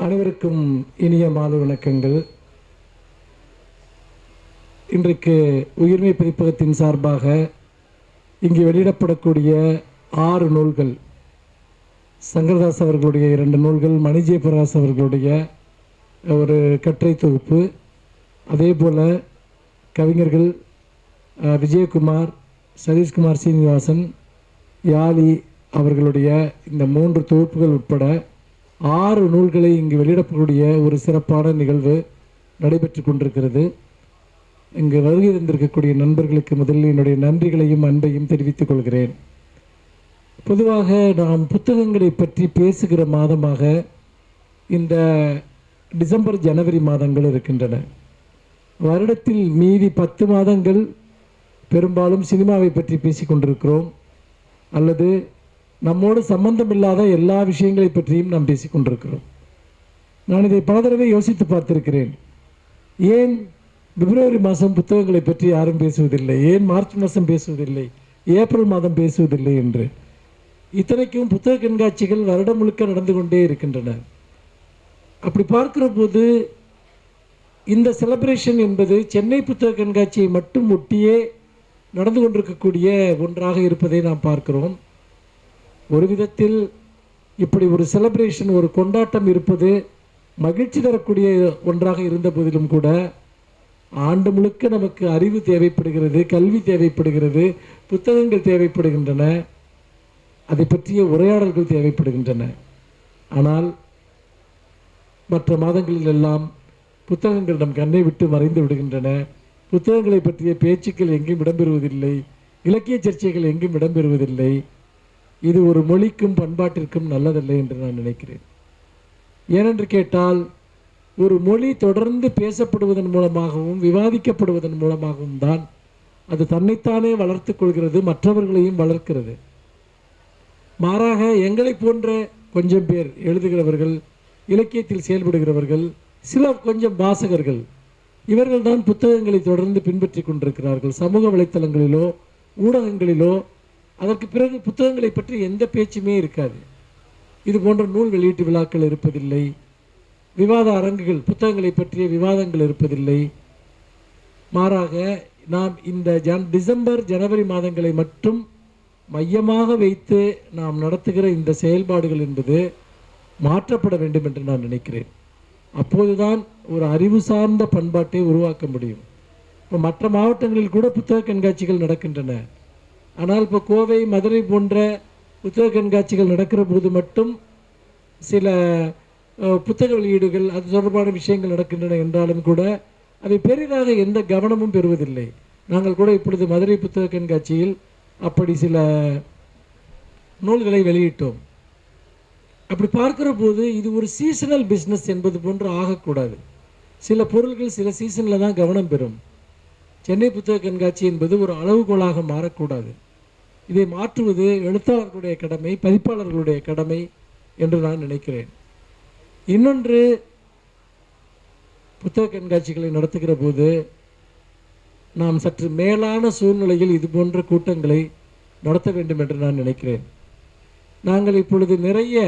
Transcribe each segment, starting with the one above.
அனைவருக்கும் இனிய மாலை வணக்கங்கள். இன்றைக்கு உயிர்மை பதிப்பகத்தின் சார்பாக இங்கு வெளியிடப்படக்கூடிய 6 நூல்கள், சங்கரதாஸ் அவர்களுடைய 2 நூல்கள், மணிஜெயபிரகாஷ் அவர்களுடைய ஒரு கட்டுரை தொகுப்பு, அதே போல் கவிஞர்கள் விஜயகுமார், சதீஷ்குமார் சீனிவாசன், யாழி அவர்களுடைய இந்த 3 தொகுப்புகள் உட்பட 6 நூல்களை இங்கு வெளியிடப்படக்கூடிய ஒரு சிறப்பான நிகழ்வு நடைபெற்று கொண்டிருக்கிறது. இங்கு வருகை தந்திருக்கக்கூடிய நண்பர்களுக்கு முதலில் என்னுடைய நன்றிகளையும் அன்பையும் தெரிவித்துக் கொள்கிறேன். பொதுவாக நாம் புத்தகங்களை பற்றி பேசுகிற மாதமாக இந்த டிசம்பர் ஜனவரி மாதங்கள் இருக்கின்றன. வருடத்தில் மீதி 10 மாதங்கள் பெரும்பாலும் சினிமாவை பற்றி பேசிக்கொண்டிருக்கிறோம், அல்லது நம்மோடு சம்பந்தமில்லாத எல்லா விஷயங்களை பற்றியும் நாம் பேசிக்கொண்டிருக்கிறோம். நான் இதை பல தடவை யோசித்து பார்த்திருக்கிறேன். ஏன் பிப்ரவரி மாதம் புத்தகங்களை பற்றி யாரும் பேசுவதில்லை, ஏன் மார்ச் மாதம் பேசுவதில்லை, ஏப்ரல் மாதம் பேசுவதில்லை என்று. இத்தனைக்கும் புத்தக கண்காட்சிகள் வருடம் முழுக்க நடந்து கொண்டே இருக்கின்றன. அப்படி பார்க்கிற போது இந்த செலிப்ரேஷன் என்பது சென்னை புத்தக கண்காட்சியை மட்டும் ஒட்டியே நடந்து கொண்டிருக்கக்கூடிய ஒன்றாக இருப்பதை நாம் பார்க்கிறோம். ஒரு விதத்தில் இப்படி ஒரு செலிப்ரேஷன், ஒரு கொண்டாட்டம் இருப்பது மகிழ்ச்சி தரக்கூடிய ஒன்றாக இருந்த போதிலும் கூட ஆண்டு முழுக்க நமக்கு அறிவு தேவைப்படுகிறது, கல்வி தேவைப்படுகிறது, புத்தகங்கள் தேவைப்படுகின்றன, அதை பற்றிய உரையாடல்கள் தேவைப்படுகின்றன. ஆனால் மற்ற மாதங்களில் எல்லாம் புத்தகங்கள் நம் கண்ணை விட்டு மறைந்து விடுகின்றன. புத்தகங்களை பற்றிய பேச்சுக்கள் எங்கும் இடம்பெறுவதில்லை, இலக்கிய சர்ச்சைகள் எங்கும் இடம்பெறுவதில்லை. இது ஒரு மொழிக்கும் பண்பாட்டிற்கும் நல்லதல்ல என்று நான் நினைக்கிறேன். ஏனென்று கேட்டால், ஒரு மொழி தொடர்ந்து பேசப்படுவதன் மூலமாகவும் விவாதிக்கப்படுவதன் மூலமாகவும் தான் அது தன்னைத்தானே வளர்த்து கொள்கிறது, மற்றவர்களையும் வளர்க்கிறது. மாறாக எங்களை போன்ற கொஞ்சம் பேர் எழுதுகிறவர்கள், இலக்கியத்தில் செயல்படுகிறவர்கள், சில கொஞ்சம் வாசகர்கள், இவர்கள் தான் புத்தகங்களை தொடர்ந்து பின்பற்றி கொண்டிருக்கிறார்கள். சமூக வலைத்தளங்களிலோ ஊடகங்களிலோ அதற்கு பிறகு புத்தகங்களை பற்றி எந்த பேச்சுமே இருக்காது. இது போன்ற நூல் வெளியீட்டு விழாக்கள் இருப்பதில்லை, விவாத அரங்குகள், புத்தகங்களை பற்றிய விவாதங்கள் இருப்பதில்லை. மாறாக நாம் இந்த டிசம்பர் ஜனவரி மாதங்களை மட்டும் மையமாக வைத்து நாம் நடத்துகிற இந்த செயல்பாடுகள் என்பது மாற்றப்பட வேண்டும் என்று நான் நினைக்கிறேன். அப்போதுதான் ஒரு அறிவு சார்ந்த பண்பாட்டை உருவாக்க முடியும். இப்போ மற்ற மாவட்டங்களில் கூட புத்தக கண்காட்சிகள் நடக்கின்றன. ஆனால் இப்போ கோவை, மதுரை போன்ற புத்தக கண்காட்சிகள் நடக்கிற போது மட்டும் சில புத்தக வெளியீடுகள், அது தொடர்பான விஷயங்கள் நடக்கின்றன என்றாலும் கூட அவை பெரிதாக எந்த கவனமும் பெறுவதில்லை. நாங்கள் கூட இப்பொழுது மதுரை புத்தக கண்காட்சியில் அப்படி சில நூல்களை வெளியிட்டோம். அப்படி பார்க்கிற போது இது ஒரு சீசனல் பிஸ்னஸ் என்பது போன்று ஆகக்கூடாது. சில பொருள்கள் சில சீசனில் தான் கவனம் பெறும். சென்னை புத்தக கண்காட்சி என்பது ஒரு அளவுகோலாக மாறக்கூடாது. இதை மாற்றுவது எழுத்தாளர்களுடைய கடமை, பதிப்பாளர்களுடைய கடமை என்று நான் நினைக்கிறேன். இன்னொன்று, புத்தக கண்காட்சிகளை நடத்துகிற போது நாம் சற்று மேலான சூழ்நிலையில் இது போன்ற கூட்டங்களை நடத்த வேண்டும் என்று நான் நினைக்கிறேன். நாங்கள் இப்பொழுது நிறைய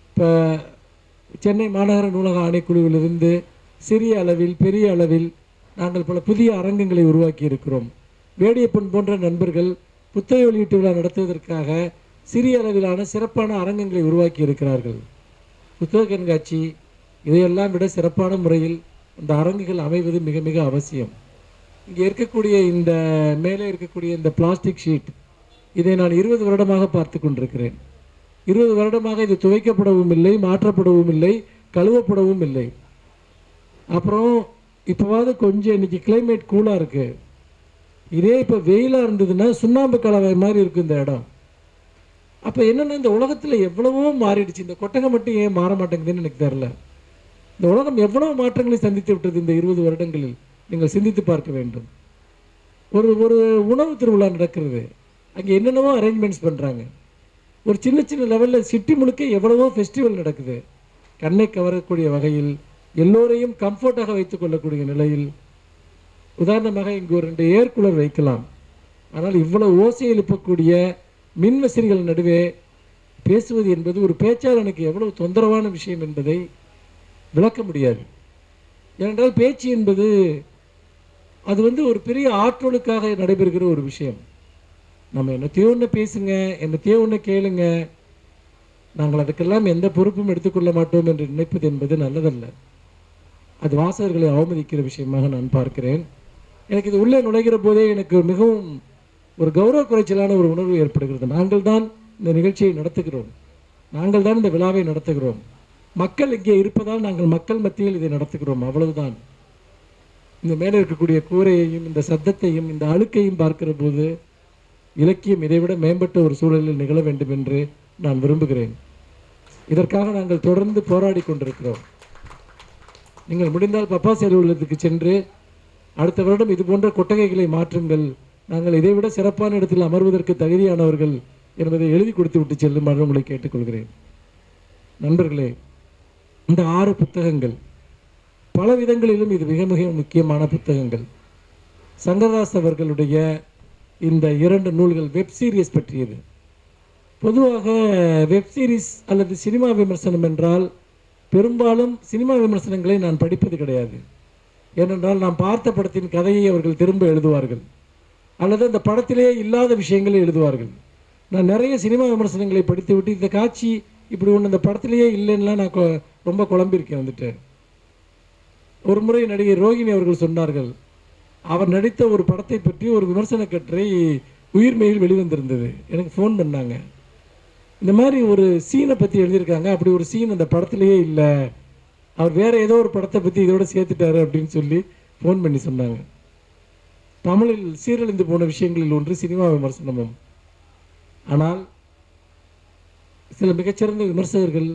இப்போ சென்னை மாநகர நூலக ஆணைக்குழுவிலிருந்து சிறிய அளவில், பெரிய அளவில் நாங்கள் பல புதிய அரங்கங்களை உருவாக்கி இருக்கிறோம். வேடியப்பன் போன்ற நண்பர்கள் புத்தக வெளியீட்டு விழா நடத்துவதற்காக சிறிய அளவிலான சிறப்பான அரங்கங்களை உருவாக்கி இருக்கிறார்கள். புத்தக கண்காட்சி இதையெல்லாம் விட சிறப்பான முறையில் அந்த அரங்குகள் அமைவது மிக மிக அவசியம். இங்கே இருக்கக்கூடிய இந்த மேலே இருக்கக்கூடிய இந்த பிளாஸ்டிக் ஷீட், இதை நான் 20 வருடமாக பார்த்து கொண்டிருக்கிறேன். 20 வருடமாக இது துவைக்கப்படவும் இல்லை, மாற்றப்படவும் இல்லை, கழுவப்படவும் இல்லை. அப்புறம் இப்போவாது கொஞ்சம் இன்னைக்கு கிளைமேட் கூலாக இருக்குது. இதே இப்போ வெயிலாக இருந்ததுன்னா சுண்ணாம்பு கலவை மாதிரி இருக்குது இந்த இடம். அப்போ என்னென்னா, இந்த உலகத்தில் எவ்வளவோ மாறிடுச்சு. இந்த கொட்டகை மட்டும் ஏன் மாற மாட்டேங்குதுன்னு எனக்கு தெரில. இந்த உலகம் எவ்வளோ மாற்றங்களை சந்தித்து விட்டது இந்த 20 வருடங்களில். நீங்கள் சிந்தித்து பார்க்க வேண்டும். ஒரு ஒரு உணவு திருவிழா நடக்கிறது, அங்கே என்னென்னவோ அரேஞ்ச்மெண்ட்ஸ் பண்ணுறாங்க. ஒரு சின்ன சின்ன லெவலில் சிட்டி முழுக்க எவ்வளவோ ஃபெஸ்டிவல் நடக்குது. கண்ணை கவரக்கூடிய வகையில், எல்லோரையும் கம்ஃபர்ட்டாக வைத்து கொள்ளக்கூடிய நிலையில். உதாரணமாக இங்கு ஒரு 2 ஏர் கூலர் வைக்கலாம். ஆனால் இவ்வளவு ஓசை எழுப்பக்கூடிய மின்வசதிகள் நடுவே பேசுவது என்பது ஒரு பேச்சாளனுக்கு எவ்வளவு தொந்தரவான விஷயம் என்பதை விளக்க முடியாது. ஏனென்றால் பேச்சு என்பது அது ஒரு பெரிய ஆற்றலுக்காக நடைபெறுகிற ஒரு விஷயம். நம்ம என்னத்தையோ ஒன்று பேசுங்க, என்னத்தையோ ஒன்று கேளுங்க, நாங்கள் அதுக்கெல்லாம் எந்த பொறுப்பும் எடுத்துக்கொள்ள மாட்டோம் என்று நினைப்பது என்பது நல்லதல்ல. அது வாசகர்களை அவமதிக்கிற விஷயமாக நான் பார்க்கிறேன். எனக்கு இது உள்ளே நுழைகிற போதே எனக்கு மிகவும் ஒரு கௌரவ குறைச்சலான ஒரு உணர்வு ஏற்படுகிறது. நாங்கள் தான் இந்த நிகழ்ச்சியை நடத்துகிறோம், நாங்கள் தான் இந்த விழாவை நடத்துகிறோம், மக்கள் இங்கே இருப்பதால் நாங்கள் மக்கள் மத்தியில் இதை நடத்துகிறோம், அவ்வளவுதான். இந்த மேலே இருக்கக்கூடிய கூரையையும் இந்த சத்தத்தையும் இந்த அழுக்கையும் பார்க்கிற போது இலக்கியம் இதைவிட மேம்பட்ட ஒரு சூழலில் நிகழ வேண்டும் என்று நான் விரும்புகிறேன். இதற்காக நாங்கள் தொடர்ந்து போராடி கொண்டிருக்கிறோம். நீங்கள் முடிந்தால் பப்பாசி அலுவலகத்துக்கு சென்று அடுத்த வருடம் இது போன்ற கொட்டகைகளை மாற்றுங்கள், நாங்கள் இதைவிட சிறப்பான இடத்தில் அமர்வதற்கு தகுதியானவர்கள் என்பதை எழுதி கொடுத்து விட்டு செல்லுமாறு உங்களை கேட்டுக்கொள்கிறேன். நண்பர்களே, இந்த 6 புத்தகங்கள் பல விதங்களிலும் இது மிக மிக முக்கியமான புத்தகங்கள். சங்கரதாஸ் அவர்களுடைய இந்த 2 நூல்கள் வெப் சீரிஸ் பற்றியது. பொதுவாக வெப் சீரிஸ் அல்லது சினிமா விமர்சனம் என்றால் பெரும்பாலும் சினிமா விமர்சனங்களை நான் படிப்பது கிடையாது. ஏனென்றால் நாம் பார்த்த படத்தின் கதையை அவர்கள் திரும்ப எழுதுவார்கள், அல்லது அந்த படத்திலேயே இல்லாத விஷயங்களை எழுதுவார்கள். நான் நிறைய சினிமா விமர்சனங்களை படித்துவிட்டு இந்த காட்சி இப்படி ஒன்று அந்த படத்திலேயே இல்லைன்னா நான் ரொம்ப குழம்பியிருக்கேன். வந்துட்டேன். ஒரு முறை நடிகை ரோகிணி அவர்கள் சொன்னார்கள், அவர் நடித்த ஒரு படத்தை பற்றி ஒரு விமர்சன கட்டுரை உயிர்மெயில் வெளிவந்திருந்தது. எனக்கு ஃபோன் பண்ணாங்க, இந்த மாதிரி ஒரு சீனை பற்றி எழுதியிருக்காங்க, அப்படி ஒரு சீன் அந்த படத்திலேயே இல்லை, அவர் வேறு ஏதோ ஒரு படத்தை பற்றி இதோட சேர்த்துட்டாரு அப்படின்னு சொல்லி ஃபோன் பண்ணி சொன்னாங்க. தமிழில் சீரழிந்து போன விஷயங்களில் ஒன்று சினிமா விமர்சனமும். ஆனால் சில மிகச்சிறந்த விமர்சகர்கள்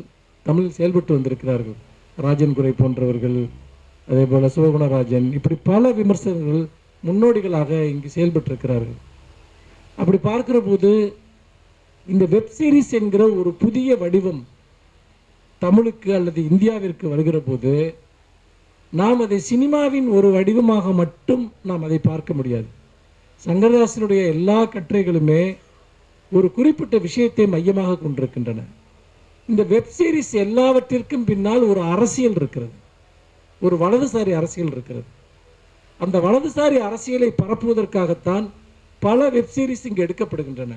தமிழில் செயல்பட்டு வந்திருக்கிறார்கள். ராஜன் குரை போன்றவர்கள், அதே போல் சிவகுணராஜன், இப்படி பல விமர்சகர்கள் முன்னோடிகளாக இங்கு செயல்பட்டிருக்கிறார்கள். அப்படி பார்க்கிற போது இந்த வெப் சீரிஸ் என்கிற ஒரு புதிய வடிவம் தமிழுக்கு அல்லது இந்தியாவிற்கு வருகிற போது நாம் அதை சினிமாவின் ஒரு வடிவமாக மட்டும் நாம் அதை பார்க்க முடியாது. சங்கரதாசனுடைய எல்லா கட்டுரைகளுமே ஒரு குறிப்பிட்ட விஷயத்தை மையமாக கொண்டிருக்கின்றன. இந்த வெப் சீரிஸ் எல்லாவற்றிற்கும் பின்னால் ஒரு அரசியல் இருக்கிறது, ஒரு வலதுசாரி அரசியல் இருக்கிறது. அந்த வலதுசாரி அரசியலை பரப்புவதற்காகத்தான் பல வெப் சீரிஸ் இங்கு எடுக்கப்படுகின்றன.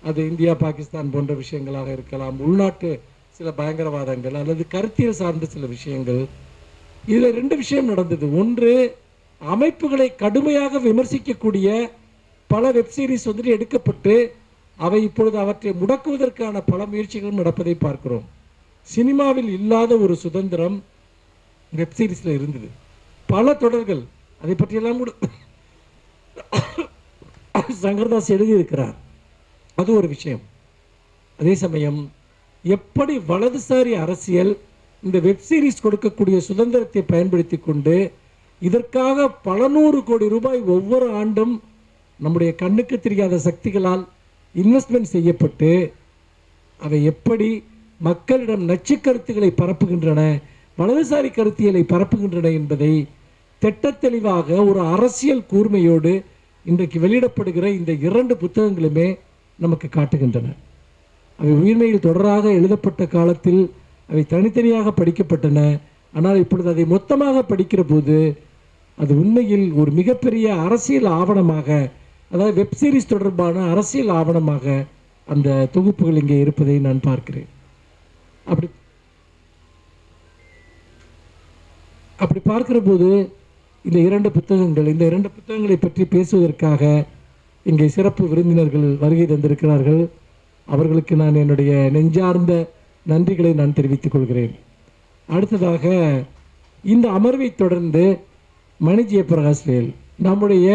அது இந்தியா பாகிஸ்தான் போன்ற விஷயங்களாக இருக்கலாம், உள்நாட்டு சில பயங்கரவாதங்கள் அல்லது கருத்தியல் சார்ந்த சில விஷயங்கள். இதில் 2 விஷயம் நடந்தது. ஒன்று, அமைப்புகளை கடுமையாக விமர்சிக்கக்கூடிய பல வெப் சீரிஸ் எடுக்கப்பட்டு அவை இப்பொழுது அவற்றை முடக்குவதற்கான பல முயற்சிகளும் நடப்பதை பார்க்கிறோம். சினிமாவில் இல்லாத ஒரு சுதந்திரம் வெப் சீரிஸில் இருந்தது. பல தொடர்கள் அதை பற்றியெல்லாம் கூட சங்கரதாஸ் எழுதியிருக்கிறார். அது ஒரு விஷயம். அதே சமயம் எப்படி வலதுசாரி அரசியல் இந்த வெப் சீரிஸ் கொடுக்கக்கூடிய சுதந்திரத்தை பயன்படுத்தி கொண்டு இதற்காக பல 100 கோடி ரூபாய் ஒவ்வொரு ஆண்டும் நம்முடைய கண்ணுக்கு தெரியாத சக்திகளால் இன்வெஸ்ட்மெண்ட் செய்யப்பட்டு அவை எப்படி மக்களிடம் நச்சு கருத்துக்களை பரப்புகின்றன, வலதுசாரி கருத்தியலை பரப்புகின்றன என்பதை திட்டத்தெளிவாக ஒரு அரசியல் கூர்மையோடு இன்றைக்கு வெளியிடப்படுகிற இந்த 2 புத்தகங்களுமே நமக்கு காட்டுகின்றன. அவை உயிர்மையில் தொடராக எழுதப்பட்ட காலத்தில் அவை தனித்தனியாக படிக்கப்பட்டன. ஆனால் இப்பொழுது அதை மொத்தமாக படிக்கிற போது அது உண்மையில் ஒரு மிகப்பெரிய அரசியல் ஆவணமாக, அதாவது வெப் சீரிஸ் தொடர்பான அரசியல் ஆவணமாக அந்த தொகுப்புகள் இங்கே இருப்பதை நான் பார்க்கிறேன். அப்படி பார்க்கிற போது இந்த 2 புத்தகங்களை பற்றி பேசுவதற்காக இங்கே சிறப்பு விருந்தினர்கள் வருகை தந்திருக்கிறார்கள். அவர்களுக்கு நான் என்னுடைய நெஞ்சார்ந்த நன்றிகளை நான் தெரிவித்துக் கொள்கிறேன். அடுத்ததாக இந்த அமர்வை தொடர்ந்து மணி ஜெயபிரகாஷ் நம்முடைய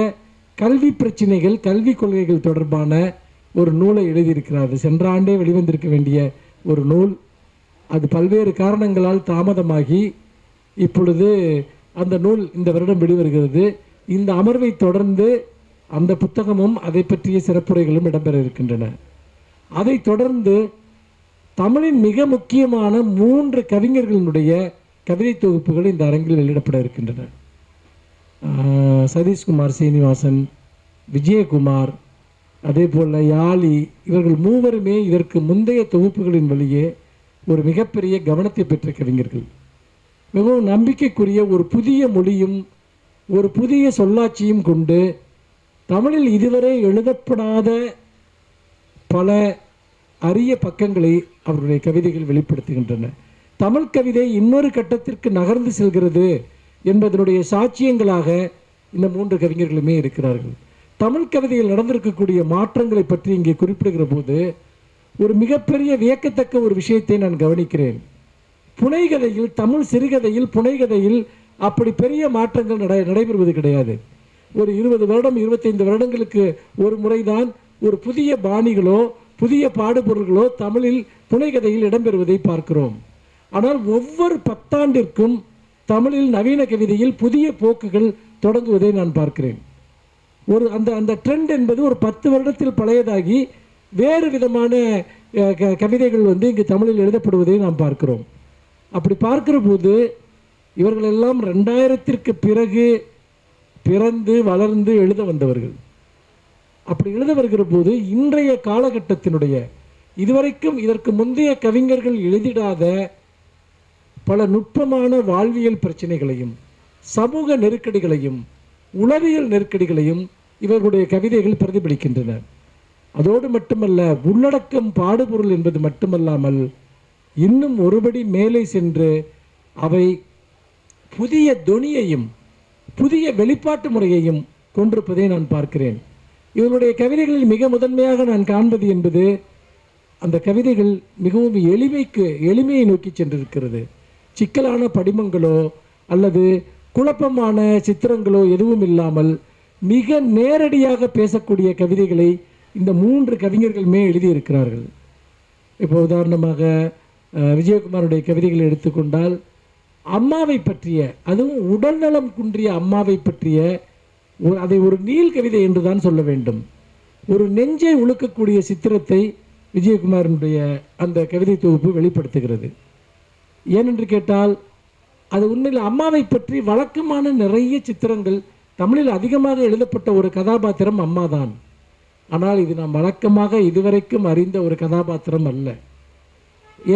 கல்வி பிரச்சனைகள், கல்வி கொள்கைகள் தொடர்பான ஒரு நூலை எழுதியிருக்கிறார். சென்ற ஆண்டே வெளிவந்திருக்க வேண்டிய ஒரு நூல். அது பல்வேறு காரணங்களால் தாமதமாகி இப்பொழுது அந்த நூல் இந்த வருடம் வெளிவருகிறது. இந்த அமர்வை தொடர்ந்து அந்த புத்தகமும் அதை பற்றிய சிறப்புரைகளும் இடம்பெற இருக்கின்றன. அதை தொடர்ந்து தமிழின் மிக முக்கியமான 3 கவிஞர்களுடைய கவிதை தொகுப்புகள் இந்த அரங்கில் வெளியிடப்பட இருக்கின்றன. சதீஷ்குமார் சீனிவாசன், விஜயகுமார், அதே போல் யாழி, இவர்கள் மூவருமே இதற்கு முந்தைய தொகுப்புகளின் வழியே ஒரு மிகப்பெரிய கவனத்தை பெற்ற கவிஞர்கள். மிகவும் நம்பிக்கைக்குரிய ஒரு புதிய மொழியும் ஒரு புதிய சொல்லாட்சியும் கொண்டு தமிழில் இதுவரை எழுதப்படாத பல அரிய பக்கங்களை அவருடைய கவிதைகள் வெளிப்படுத்துகின்றன. தமிழ் கவிதை இன்னொரு கட்டத்திற்கு நகர்ந்து செல்கிறது என்பதனுடைய சாட்சியங்களாக இந்த 3 கவிஞர்களுமே இருக்கிறார்கள். தமிழ் கவிதையில் நடந்திருக்கக்கூடிய மாற்றங்களை பற்றி இங்கே குறிப்பிடுகிற போது ஒரு மிகப்பெரிய வியக்கத்தக்க ஒரு விஷயத்தை நான் கவனிக்கிறேன். புனைகதையில், தமிழ் சிறுகதையில், புனைகதையில் அப்படி பெரிய மாற்றங்கள் நடைபெறுவது கிடையாது. ஒரு 20 வருடம் 25 வருடங்களுக்கு ஒரு முறைதான் ஒரு புதிய பாணிகளோ புதிய பாடுபொருள்களோ தமிழில் புனைகதையில் இடம்பெறுவதை பார்க்கிறோம். ஆனால் ஒவ்வொரு 10 ஆண்டிற்கும் தமிழில் நவீன கவிதையில் புதிய போக்குகள் தொடங்குவதை நான் பார்க்கிறேன். ஒரு அந்த ட்ரெண்ட் என்பது ஒரு 10 வருடத்தில் பழையதாகி வேறு விதமான கவிதைகள் இங்கு தமிழில் எழுதப்படுவதை நாம் பார்க்கிறோம். அப்படி பார்க்கிற போது இவர்கள் எல்லாம் 2000ற்கு பிறகு பிறந்து வளர்ந்து எழுத வந்தவர்கள். அப்படி எழுத வருகிற போது இன்றைய காலகட்டத்தினுடைய இதுவரைக்கும் இதற்கு முந்தைய கவிஞர்கள் எழுதிடாத பல நுட்பமான வாழ்வியல் பிரச்சனைகளையும் சமூக நெருக்கடிகளையும் உளவியல் நெருக்கடிகளையும் இவர்களுடைய கவிதைகள் பிரதிபலிக்கின்றன. அதோடு மட்டுமல்ல, உள்ளடக்கம் பாடுபொருள் என்பது மட்டுமல்லாமல் இன்னும் ஒருபடி மேலே சென்று அவை புதிய தொனியையும் புதிய வெளிப்பாட்டு முறையையும் கொண்டிருப்பதை நான் பார்க்கிறேன். இவருடைய கவிதைகளில் மிக முதன்மையாக நான் காண்பது என்பது அந்த கவிதைகள் மிகவும் எளிமையை நோக்கி சென்றிருக்கிறது. சிக்கலான படிமங்களோ அல்லது குழப்பமான சித்திரங்களோ எதுவும் இல்லாமல் மிக நேரடியாக பேசக்கூடிய கவிதைகளை இந்த 3 கவிஞர்களுமே எழுதியிருக்கிறார்கள். இப்போ உதாரணமாக விஜயகுமாருடைய கவிதைகளை எடுத்துக்கொண்டால் அம்மாவை பற்றிய, அதுவும் உடல்நலம் குன்றிய அம்மாவை பற்றிய அதை ஒரு நீள் கவிதை என்று தான் சொல்ல வேண்டும். ஒரு நெஞ்சை உழுக்கக்கூடிய சித்திரத்தை விஜயகுமாரனுடைய அந்த கவிதை தொகுப்பு வெளிப்படுத்துகிறது. ஏனென்று கேட்டால் அது உண்மையில் அம்மாவை பற்றி வழக்கமான நிறைய சித்திரங்கள் தமிழில் அதிகமாக எழுதப்பட்ட ஒரு கதாபாத்திரம் அம்மா தான். ஆனால் இது நாம் வழக்கமாக இதுவரைக்கும் அறிந்த ஒரு கதாபாத்திரம் அல்ல.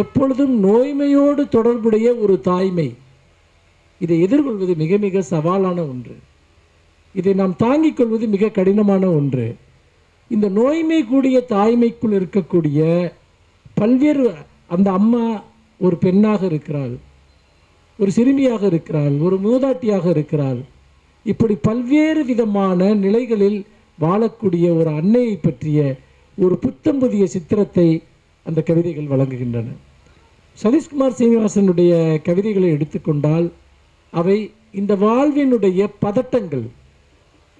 எப்பொழுதும் நோய்மையோடு தொடர்புடைய ஒரு தாய்மை. இதை எதிர்கொள்வது மிக மிக சவாலான ஒன்று. இதை நாம் தாங்கிக் கொள்வது மிக கடினமான ஒன்று. இந்த நோய்மை கூடிய தாய்மைக்குள் இருக்கக்கூடிய பல்வேறு, அந்த அம்மா ஒரு பெண்ணாக இருக்கிறாள், ஒரு சிறுமியாக இருக்கிறாள், ஒரு மூதாட்டியாக இருக்கிறாள். இப்படி பல்வேறு விதமான நிலைகளில் வாழக்கூடிய ஒரு அன்னையை பற்றிய ஒரு புத்தம் புதிய சித்திரத்தை அந்த கவிதைகள் வழங்குகின்றன. சதீஷ்குமார் சீனிவாசனுடைய கவிதைகளை எடுத்துக்கொண்டால் அவை இந்த வாழ்வினுடைய பதட்டங்கள்,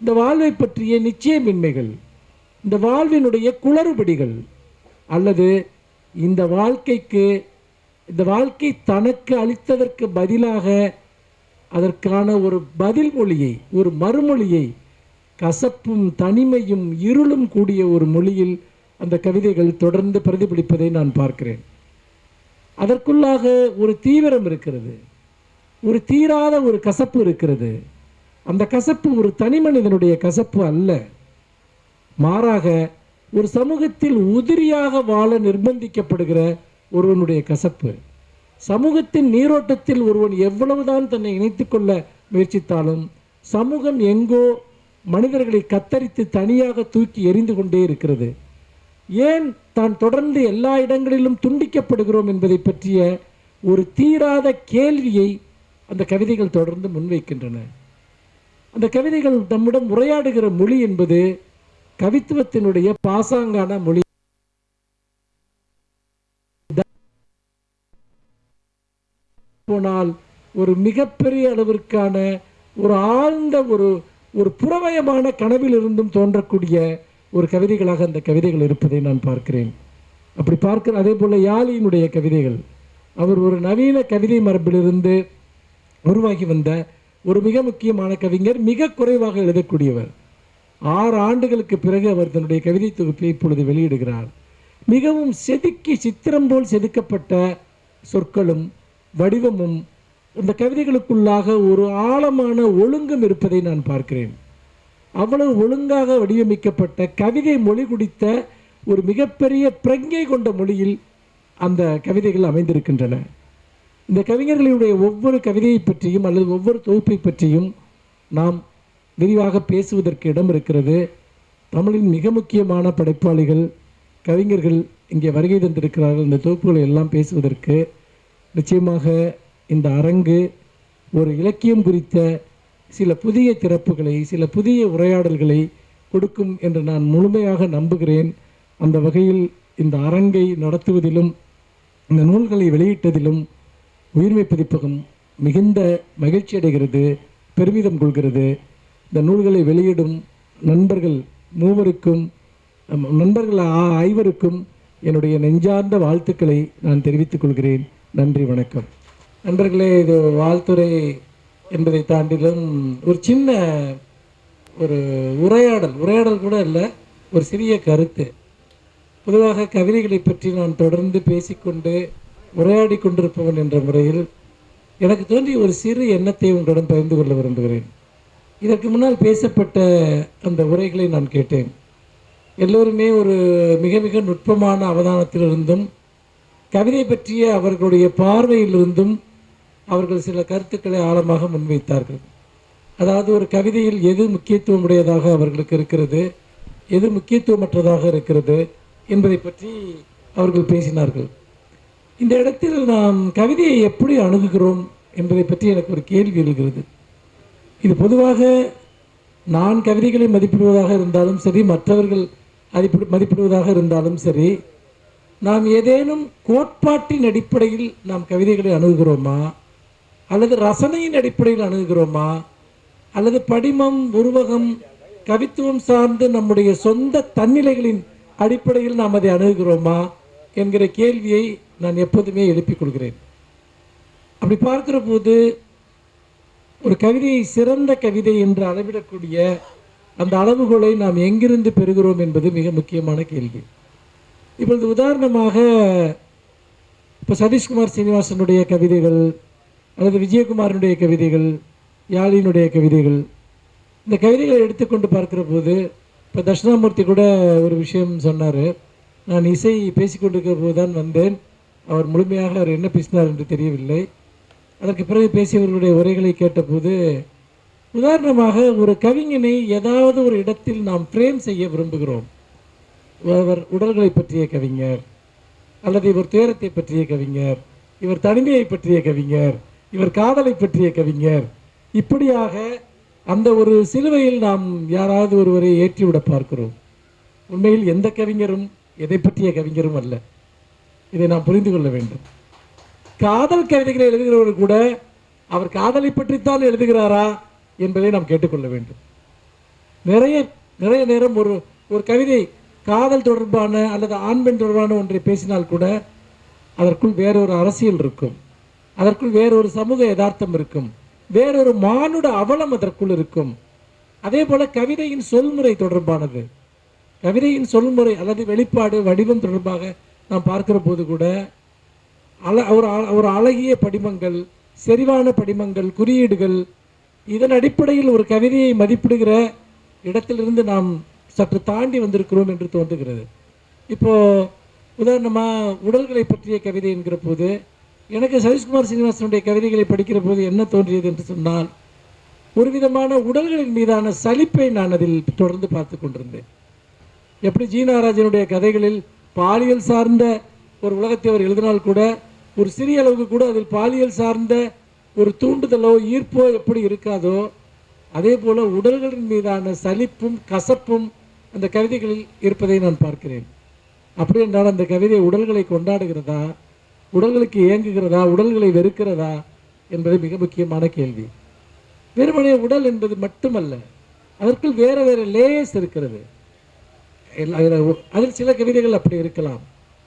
இந்த வாழ்வை பற்றிய நிச்சயமின்மைகள், இந்த வாழ்வினுடைய குளறுபடிகள், அல்லது இந்த வாழ்க்கை தனக்கு அளித்ததற்கு பதிலாக அதற்கான ஒரு பதில் மொழியை, ஒரு மறுமொழியை, கசப்பும் தனிமையும் இருளும் கூடிய ஒரு மொழியில் அந்த கவிதைகள் தொடர்ந்து பிரதிபலிப்பதை நான் பார்க்கிறேன். அதற்குள்ளாக ஒரு தீவிரம் இருக்கிறது, ஒரு தீராத ஒரு கசப்பு இருக்கிறது. அந்த கசப்பு ஒரு தனி மனிதனுடைய கசப்பு அல்ல, மாறாக ஒரு சமூகத்தில் உதிரியாக வாழ நிர்பந்திக்கப்படுகிற ஒருவனுடைய கசப்பு. சமூகத்தின் நீரோட்டத்தில் ஒருவன் எவ்வளவுதான் தன்னை இணைத்துக் கொள்ள முயற்சித்தாலும் சமூகம் எங்கோ மனிதர்களை கத்தரித்து தனியாக தூக்கி எறிந்து கொண்டே இருக்கிறது. ஏன் தான் தொடர்ந்து எல்லா இடங்களிலும் துண்டிக்கப்படுகிறோம் என்பதை பற்றிய ஒரு தீராத கேள்வியை அந்த கவிதைகள் தொடர்ந்து முன்வைக்கின்றன. அந்த கவிதைகள் நம்மிடம் உரையாடுகிற மொழி என்பது கவித்துவத்தினுடைய பாசாங்கான மொழி. போனால் ஒரு மிகப்பெரிய அளவிற்கான ஒரு ஆழ்ந்த ஒரு புறவயமான கனவிலிருந்தும் தோன்றக்கூடிய ஒரு கவிதைகளாக அந்த கவிதைகள் இருப்பதை நான் பார்க்கிறேன். அப்படி பார்க்கிற அதே போல யாழியினுடைய கவிதைகள், அவர் ஒரு நவீன கவிதை மரபிலிருந்து உருவாகி வந்த ஒரு மிக முக்கியமான கவிஞர், மிக குறைவாக எழுதக்கூடியவர். 6 ஆண்டுகளுக்கு பிறகு அவர் தன்னுடைய கவிதை தொகுப்பை இப்பொழுது வெளியிடுகிறார். மிகவும் செதுக்கி சித்திரம் போல் செதுக்கப்பட்ட சொற்களும் வடிவமும் இந்த கவிதைகளுக்குள்ளாக ஒரு ஆழமான ஒழுங்கும் இருப்பதை நான் பார்க்கிறேன். அவ்வளவு ஒழுங்காக வடிவமைக்கப்பட்ட கவிதை மொழி குடித்த ஒரு மிகப்பெரிய பிரங்கை கொண்ட மொழியில் அந்த கவிதைகள் அமைந்திருக்கின்றன. இந்த கவிஞர்களுடைய ஒவ்வொரு கவிதையை பற்றியும் அல்லது ஒவ்வொரு தொகுப்பை பற்றியும் நாம் விரிவாக பேசுவதற்கு இடம் இருக்கிறது. தமிழின் மிக முக்கியமான படைப்பாளிகள் கவிஞர்கள் இங்கே வருகை தந்திருக்கிறார்கள். இந்த தொகுப்புகளை எல்லாம் பேசுவதற்கு நிச்சயமாக இந்த அரங்கு ஒரு இலக்கியம் குறித்த சில புதிய திறப்புகளை, சில புதிய உரையாடல்களை கொடுக்கும் என்று நான் முழுமையாக நம்புகிறேன். அந்த வகையில் இந்த அரங்கை நடத்துவதிலும் இந்த நூல்களை வெளியிட்டதிலும் உயிர்மை பதிப்பகம் மிகுந்த மகிழ்ச்சி அடைகிறது, பெருமிதம் கொள்கிறது. இந்த நூல்களை வெளியிடும் நண்பர்கள் மூவருக்கும், நண்பர்கள் ஐவருக்கும் என்னுடைய நெஞ்சார்ந்த வாழ்த்துக்களை நான் தெரிவித்துக் கொள்கிறேன். நன்றி, வணக்கம். நண்பர்களே, இது வாழ்த்துறை என்பதை தாண்டிலும் ஒரு சின்ன ஒரு உரையாடல் கூட இல்லை, ஒரு சிறிய கருத்து. பொதுவாக கவிதைகளை பற்றி நான் தொடர்ந்து பேசிக்கொண்டு உரையாடி கொண்டிருப்பவன் என்ற முறையில் எனக்கு தோன்றிய ஒரு சிறு எண்ணத்தை உங்களுடன் பகிர்ந்து கொள்ள விரும்புகிறேன். இதற்கு முன்னால் பேசப்பட்ட அந்த உரைகளை நான் கேட்டேன். எல்லோருமே ஒரு மிக மிக நுட்பமான அவதானத்திலிருந்தும் கவிதை பற்றிய அவர்களுடைய பார்வையிலிருந்தும் அவர்கள் சில கருத்துக்களை ஆழமாக முன்வைத்தார்கள். அதாவது ஒரு கவிதையில் எது முக்கியத்துவம் உடையதாக அவர்களுக்கு இருக்கிறது, எது முக்கியத்துவமற்றதாக இருக்கிறது என்பதை பற்றி அவர்கள் பேசினார்கள். இந்த இடத்தில் நாம் கவிதையை எப்படி அணுகுகிறோம் என்பதை பற்றி எனக்கு ஒரு கேள்வி எழுகிறது. இது பொதுவாக நான் கவிதைகளை மதிப்பிடுவதாக இருந்தாலும் சரி, மற்றவர்கள் மதிப்பிடுவதாக இருந்தாலும் சரி, நாம் ஏதேனும் கோட்பாட்டின் அடிப்படையில் நாம் கவிதைகளை அணுகுகிறோமா, அல்லது ரசனையின் அடிப்படையில் அணுகுகிறோமா, அல்லது படிமம், உருவகம், கவித்துவம் சார்ந்து நம்முடைய சொந்த தன்னிலைகளின் அடிப்படையில் நாம் அதை அணுகுகிறோமா என்கிற கேள்வியை நான் எப்போதுமே எழுப்பிக் கொள்கிறேன். அப்படி பார்க்கிற போது ஒரு கவிதையை சிறந்த கவிதை என்று அளவிடக்கூடிய அந்த அளவுகோலை நாம் எங்கிருந்து பெறுகிறோம் என்பது மிக முக்கியமான கேள்வி. இப்பொழுது உதாரணமாக இப்போ சதீஷ்குமார் சீனிவாசனுடைய கவிதைகள் அல்லது விஜயகுமாரனுடைய கவிதைகள், யாழினுடைய கவிதைகள், இந்த கவிதைகளை எடுத்துக்கொண்டு பார்க்கிற போது இப்போ தட்சிணாமூர்த்தி கூட ஒரு விஷயம் சொன்னார். நான் இசை பேசிக்கொண்டிருக்கிற போது தான் வந்தேன். அவர் முழுமையாக அவர் என்ன பேசினார் என்று தெரியவில்லை. அதற்கு பிறகு பேசியவர்களுடைய உரைகளை கேட்டபோது, உதாரணமாக ஒரு கவிஞனை ஏதாவது ஒரு இடத்தில் நாம் ஃப்ரேம் செய்ய விரும்புகிறோம். அவர் உடல்களை பற்றிய கவிஞர், அல்லது இவர் துயரத்தை பற்றிய கவிஞர், இவர் தனிமையை பற்றிய கவிஞர், இவர் காதலை பற்றிய கவிஞர், இப்படியாக அந்த ஒரு சிலுவையில் நாம் யாராவது ஒருவரை ஏற்றிவிட பார்க்கிறோம். உண்மையில் எந்த கவிஞரும் எதை பற்றிய கவிஞரும் அல்ல. இதை நாம் புரிந்து கொள்ள வேண்டும். காதல் கவிதைகளை எழுதுகிறவர் கூட அவர் காதலை பற்றித்தான் எழுதுகிறாரா என்பதை நாம் கேட்டுக்கொள்ள வேண்டும். நிறைய நேரம் ஒரு கவிதை காதல் தொடர்பான அல்லது ஆண் பெண் தொடர்பான ஒன்றை பேசினால் கூட அதற்குள் வேறொரு அரசியல் இருக்கும், அதற்குள் வேறொரு சமூக யதார்த்தம் இருக்கும், வேறொரு மானுட அவலம் அதற்குள் இருக்கும். அதே போல கவிதையின் சொல்முறை தொடர்பானது, கவிதையின் சொல்முறை அல்லது வெளிப்பாடு, வடிவம் தொடர்பாக நாம் பார்க்கிற போது கூட ஒரு அழகிய படிமங்கள், செறிவான படிமங்கள், குறியீடுகள், இதன் அடிப்படையில் ஒரு கவிதையை மதிப்பிடுகிற இடத்திலிருந்து நாம் சற்று தாண்டி வந்திருக்கிறோம் என்று தோன்றுகிறது. இப்போது உதாரணமாக உடல்களை பற்றிய கவிதை என்கிற போது எனக்கு சதீஷ்குமார் சீனிவாசனுடைய கவிதைகளை படிக்கிற போது என்ன தோன்றியது என்று சொன்னால், ஒரு விதமான உடல்களின் மீதான சலிப்பை நான் அதில் தொடர்ந்து பார்த்து கொண்டிருந்தேன். எப்படி ஜீனாராஜனுடைய கதைகளில் பாலியல் சார்ந்த ஒரு உலகத்தை அவர் எழுதினால் கூட ஒரு சிறிய அளவுக்கு கூட அதில் பாலியல் சார்ந்த ஒரு தூண்டுதலோ ஈர்ப்போ எப்படி இருக்காதோ, அதே போல உடல்களின் மீதான சலிப்பும் கசப்பும் அந்த கவிதைகளில் இருப்பதை நான் பார்க்கிறேன். அப்படி என்றால் அந்த கவிதை உடல்களை கொண்டாடுகிறதா, உடல்களுக்கு இயங்குகிறதா, உடல்களை வெறுக்கிறதா என்பது மிக முக்கியமான கேள்வி. வெறுமனே உடல் என்பது மட்டுமல்ல, அதற்குள் வேறு வேறு லேயர்ஸ் இருக்கிறது. அதில் சில கவிதைகள் அப்படி இருக்கலாம்.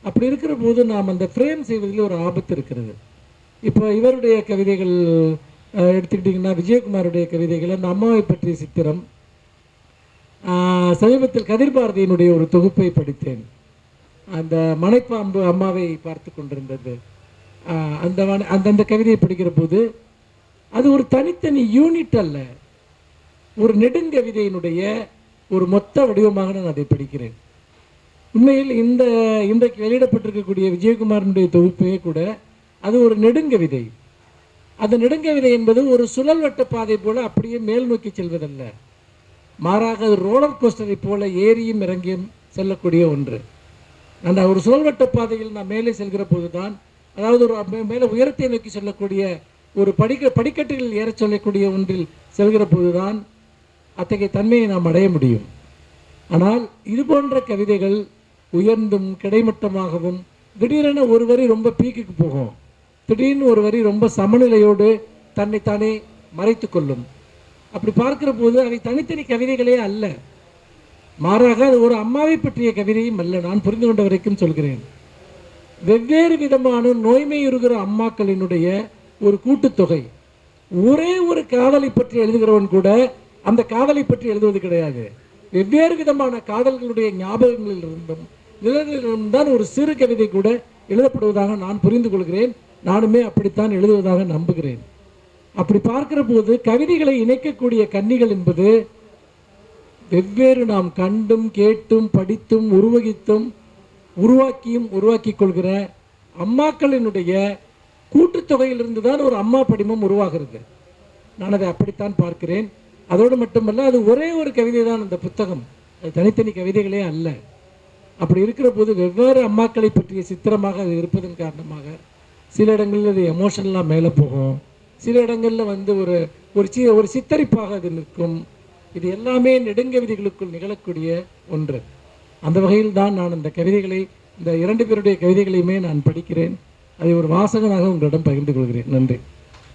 அப்படி இருக்கிற போது நாம் அந்த ஃப்ரேம் செய்வதில் ஒரு ஆபத்து இருக்கிறது. இப்போ இவருடைய கவிதைகள் எடுத்துக்கிட்டிங்கன்னா, விஜயகுமாருடைய கவிதைகள், அந்த அம்மாவை பற்றிய சித்திரம், சமீபத்தில் கதிர் பாரதியினுடைய ஒரு தொகுப்பை படித்தேன். அந்த மனைப்பாம்பு அம்மாவை பார்த்து கொண்டிருந்தது, அந்த கவிதையை படிக்கிற போது அது ஒரு தனித்தனி யூனிட் அல்ல, ஒரு நெடுங்கவிதையினுடைய ஒரு மொத்த வடிவமாக நான் அதை படிக்கிறேன். உண்மையில் இன்றைக்கு வெளியிடப்பட்டிருக்கக்கூடிய விஜயகுமாரனுடைய தொகுப்பே கூட அது ஒரு நெடுங்கவிதை. அந்த நெடுங்கவிதை என்பது ஒரு சுழல் வட்ட பாதை போல அப்படியே மேல் நோக்கி செல்வதல்ல, மாறாக அது ரோலர் கோஸ்டரை போல ஏறியும் இறங்கியும் செல்லக்கூடிய ஒன்று. அந்த ஒரு சுழல்வட்ட பாதையில் நாம் மேலே செல்கிற போதுதான், அதாவது ஒரு மேலே உயரத்தை நோக்கி செல்லக்கூடிய ஒரு படிக்கட்டுகளில் ஏற சொல்லக்கூடிய ஒன்றில் செல்கிற போதுதான் அத்தகைய தன்மையை நாம் அடைய முடியும். ஆனால் இது போன்ற கவிதைகள் உயர்ந்தும் கிடைமட்டமாகவும், திடீரென ஒரு வரி ரொம்ப பீக்குக்கு போகும், திடீர்னு ஒரு வரி ரொம்ப சமநிலையோடு தன்னைத்தானே மறைத்து கொள்ளும். அப்படி பார்க்கிற போது அவை தனித்தனி கவிதைகளே அல்ல, மாறாக அது ஒரு அம்மாவை பற்றிய கவிதையும் அல்ல. நான் புரிந்து கொண்ட வரைக்கும் சொல்கிறேன். வெவ்வேறு விதமான நோய்மையுறுகிற அம்மாக்களினுடைய ஒரு கூட்டுத்தொகை. ஒரே ஒரு காதலை பற்றி எழுதுகிறவன் கூட அந்த காதலை பற்றி எழுதுவது கிடையாது. வெவ்வேறு விதமான காதல்களுடைய ஞாபகங்களில் இருந்தும் நிலைகளிலும் தான் ஒரு சிறு கவிதை கூட எழுதப்படுவதாக நான் புரிந்து கொள்கிறேன். நானுமே அப்படித்தான் எழுதுவதாக நம்புகிறேன். அப்படி பார்க்கிற போது கவிதைகளை இணைக்கக்கூடிய கன்னிகள் என்பது வெவ்வேறு நாம் கண்டும் கேட்டும் படித்தும் உருவகித்தும் உருவாக்கி கொள்கிற அம்மாக்களினுடைய கூட்டுத்தொகையிலிருந்து தான் ஒரு அம்மா படிமம் உருவாகிறது. நான் அதை அப்படித்தான் பார்க்கிறேன். அதோடு மட்டுமல்ல, அது ஒரே ஒரு கவிதை தான் அந்த புத்தகம், அது தனித்தனி கவிதைகளே அல்ல. அப்படி இருக்கிற போது வெவ்வேறு அம்மாக்களை பற்றிய சித்திரமாக அது இருப்பதன் காரணமாக சில இடங்களில் அது எமோஷனலாக மேலே போகும், சில இடங்களில் வந்து ஒரு சித்தரிப்பாக அது நிற்கும். இது எல்லாமே நெடுங்கவிதைகளுக்குள் நிகழக்கூடிய ஒன்று. அந்த வகையில் தான் நான் இந்த கவிதைகளை, இந்த இரண்டு பேருடைய கவிதைகளையுமே நான் படிக்கிறேன். அதை ஒரு வாசகனாக உங்களிடம் பகிர்ந்து கொள்கிறேன். நன்றி.